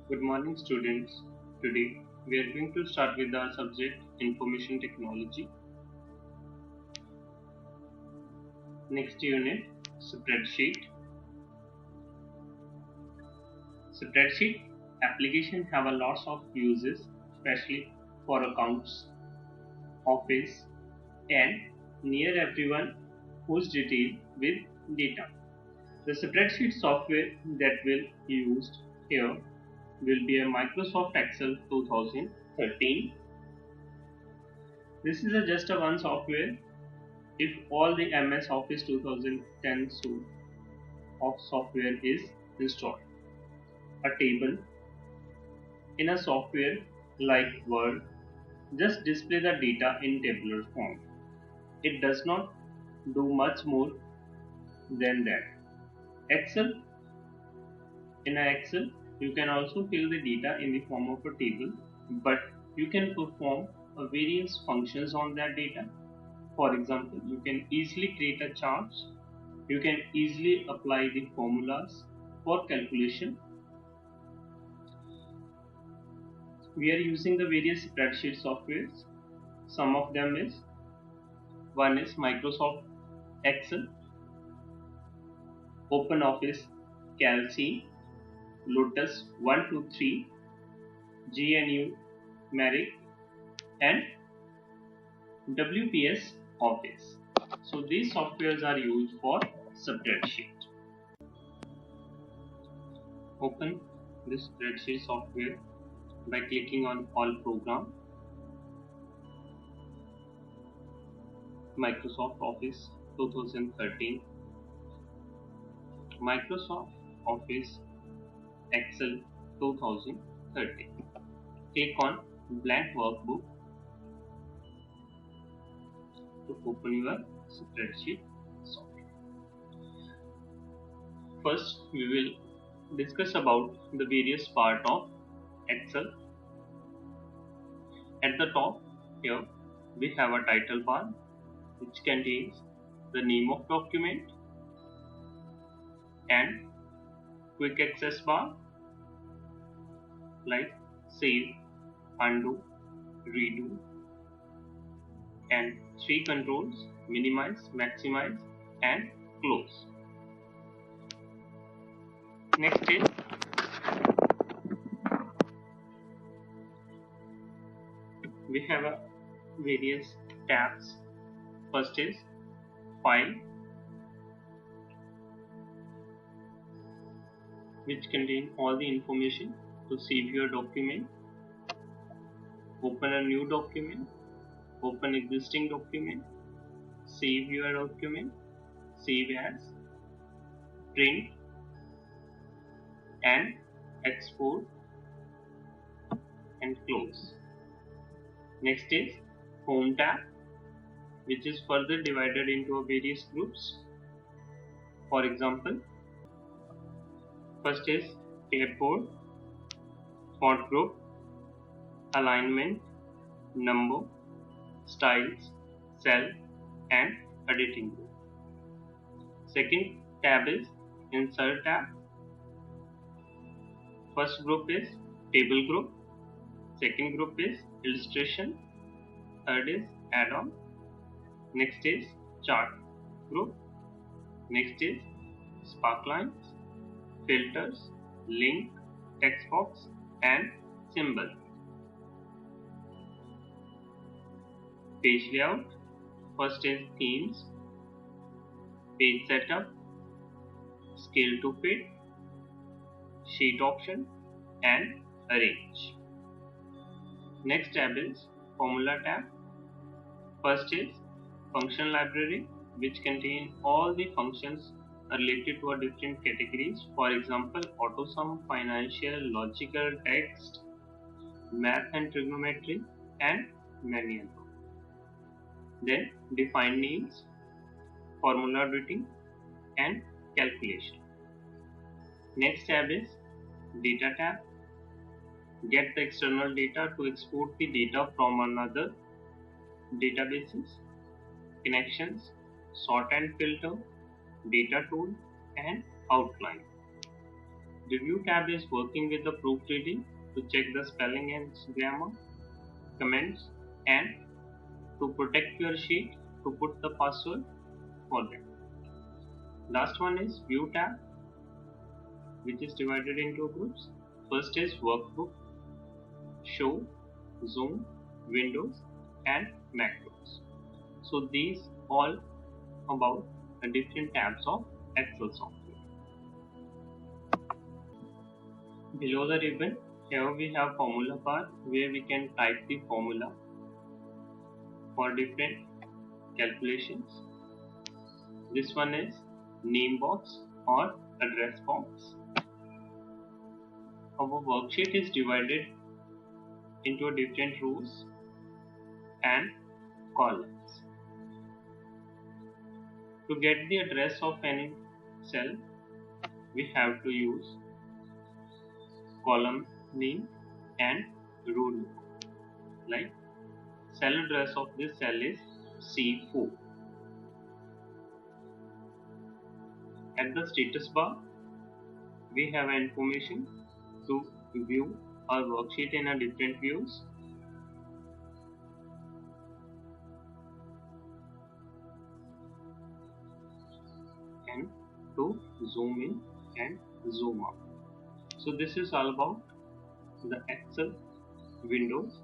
Good morning, students. Today we are going to start with our subject Information Technology. Next unit, Spreadsheet. Spreadsheet applications have a lots of uses, especially for accounts, office, and near everyone who's detailed with data. The spreadsheet software that will be used here will be a Microsoft Excel 2013. This is just a one software. If all the MS Office 2010 suite of software is installed, a table in a software like Word just display the data in tabular form. It does not do much more than that. Excel in Excel you can also fill the data in the form of a table, but you can perform various functions on that data. For example, you can easily create a chart. You can easily apply the formulas for calculation. We are using the various spreadsheet softwares. Some of them is one is Microsoft Excel, OpenOffice, Calc, Lotus 123, GNU, Merrick, and WPS Office. So these softwares are used for spreadsheet. Open this spreadsheet software by clicking on All Program, Microsoft Office 2013, Microsoft Office Excel 2013. Click on Blank Workbook to open your spreadsheet software. First, we will discuss about the various part of Excel. At the top here, we have a title bar which contains the name of document and quick access bar like save, undo, redo, and three controls: minimize, maximize, and close. Next is we have a various tabs. First is file, which contain all the information to save your document. Open a new document, open existing document, save your document, save as, print, and export, and close. Next is home tab, which is further divided into various groups. For example, first is clipboard, font group, alignment, number, styles, cell, and editing group. Second tab is insert tab. First group is table group, second group is illustration, third is add-on, next is chart group, next is sparklines, filters, link, text box, and symbol. Page layout. First is themes, page setup, scale to fit, sheet option, and arrange. Next tab is formula tab. First is function library, which contain all the functions related to a different categories. For example, auto sum, financial, logical, text, math and trigonometry, and many others. Then define names, formula editing, and calculation. Next tab is data tab. Get the external data to export the data from another databases, connections, sort and filter, data tool, and outline. Review tab is working with the proofreading to check the spelling and grammar, comments, and to protect your sheet to put the password for them. Last one is View tab, which is divided into groups. First is Workbook, Show, Zoom, Windows, and Macros. So these all about the different tabs of Excel software. Below the ribbon, here we have formula bar where we can type the formula for different calculations. This one is name box or address box. Our worksheet is divided into different rows and columns. To get the address of any cell, we have to use column name and row name. Like cell address of this cell is C4. At the status bar, we have information to view our worksheet in a different views. And to zoom in and zoom out. So this is all about the Excel windows.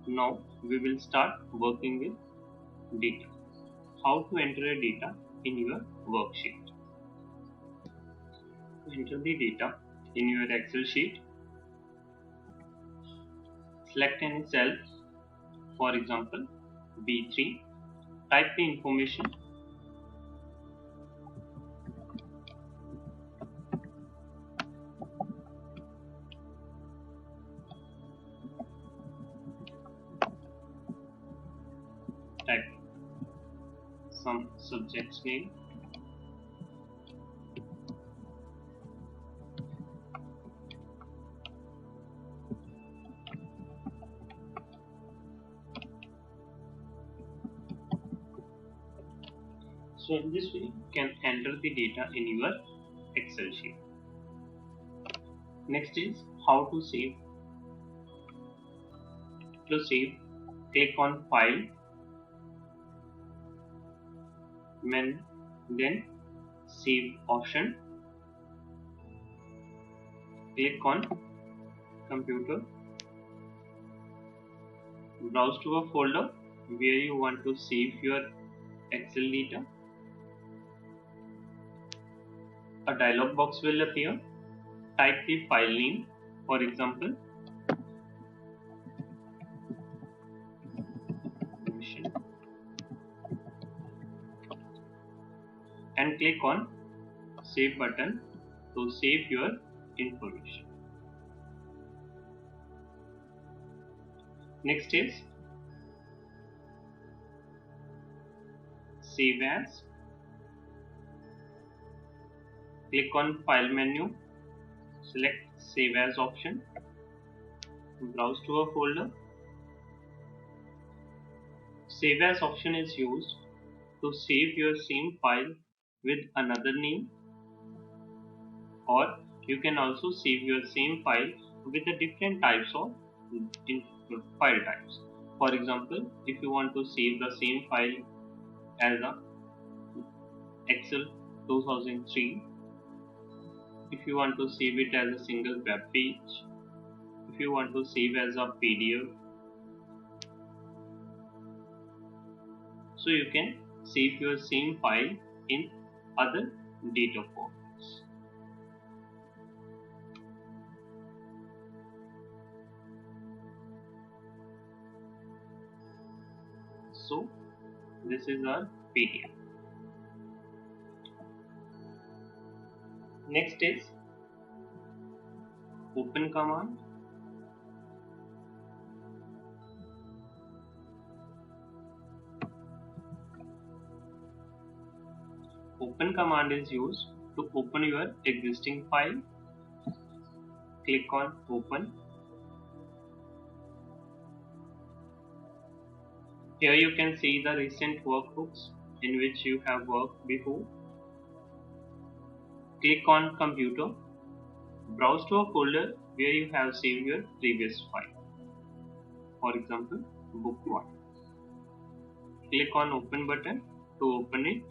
Now we will start working with data. How to enter a data in your worksheet. To enter the data in your Excel sheet, select any cell, for example B3, type the information type some subject's name, so in this way you can enter the data in your Excel sheet. Next is how to save. To save, click on File, then Save option. Click on Computer, browse to a folder where you want to save your Excel data. A dialog box will appear. Type the file name, for example and click on Save button to save your information. Next is Save As. Click on File menu, select Save As option, browse to a folder. Save As option is used to save your same file with another name, or you can also save your same file with the different types of file types. For example, if you want to save the same file as a Excel 2003, if you want to save it as a single web page, if you want to save as a PDF, so you can save your same file in other data formats. So this is our PDF. Next is Open command. Open command is used to open your existing file. Click on Open. Here you can see the recent workbooks in which you have worked before. Click on Computer. Browse to a folder where you have saved your previous file. For example, book 1. Click on open button to open it.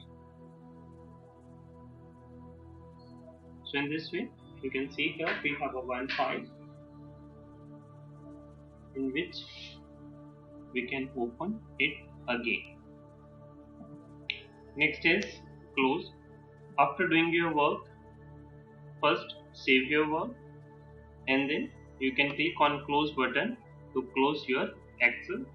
So in this way, you can see here we have a one file in which we can open it again. Next is close. After doing your work, first save your work and then you can click on close button to close your Excel